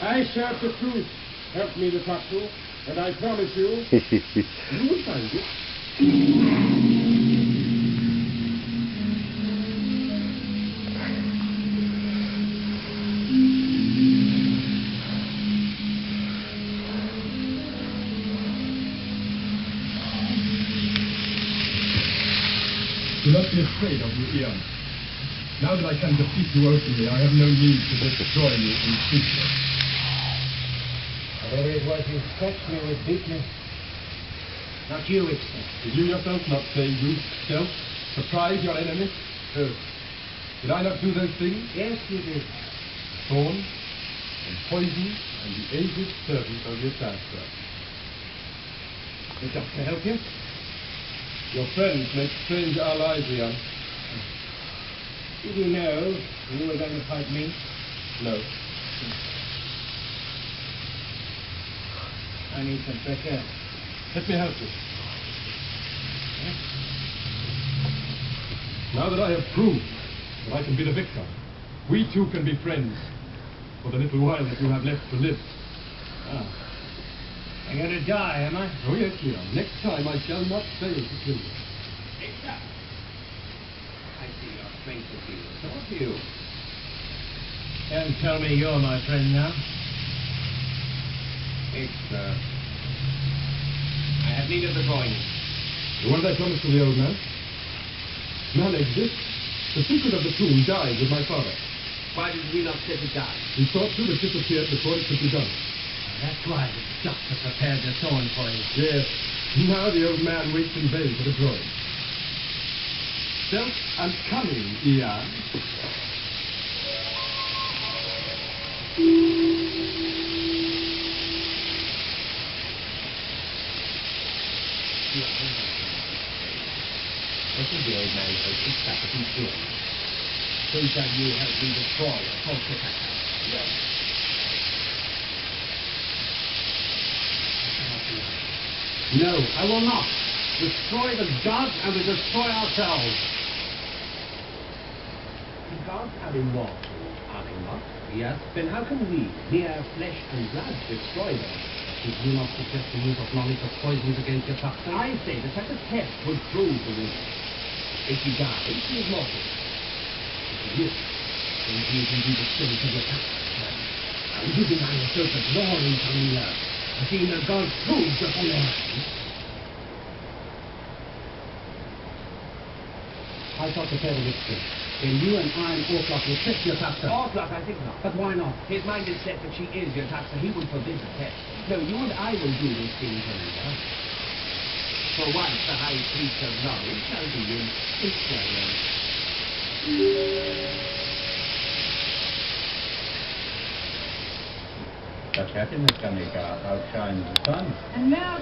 I serve the truth. Help me, de facto, and I promise you, you will find it. Do not be afraid of you, Ian. Now that I can defeat you openly, I have no need to destroy you in secret. Whatever it was you scratched me with, Beekman. Not you, Wickstead. Did you yourself not say you, stealth, surprise your enemy? Who? Did I not do those things? Yes, you did. Thorn and poison and the aged servant of your transfer. The doctor help you? Your friends make strange allies, Ian. Did you know you were going to fight me? No. I need some fresh air. Let me help you. Now that I have proved that I can be the victor, we two can be friends for the little while that you have left to live. Oh. I'm going to die, am I? Oh yes, Leon. Next time I shall not fail to kill you. Victor! I see your strength of you. So what do you? Don't tell me you're my friend now. Victor. I have need of the coin. The one I promised to the old man? None exists. The secret of the tomb died with my father. Why did we not set it down? We thought to that disappeared before it could be done. That's why the doctor prepared the thorn for you. Yes. Now the old man waits in vain for the drawing. Stealth and cunning, Ian. This is the old man who sits back at his door. So shall you help me destroy a false attack? Yes. No, I will not. Destroy the gods and we destroy ourselves. The gods are immortal, are they not? Yes. Then how can we, mere flesh and blood, destroy them? Did you not suggest the use of knowledge of poisons against your toxin? I say that such a test would prove the winner. If she dies, she is mortal. If she lives, then she can be the spirit of your toxin. And you deny yourself a glory, Camilla. Seeing the gods proved upon your hand. I thought the fair Wickstead. Then you and I and Orclock will test your taxa. Orclock, I think not. But why not? His mind is set that she is your taxa. He would forbid the test. No, you and I will do this thing, Camilla. For once, the high priest of knowledge shall be in Israel. Such happiness can make our outshine the sun. And now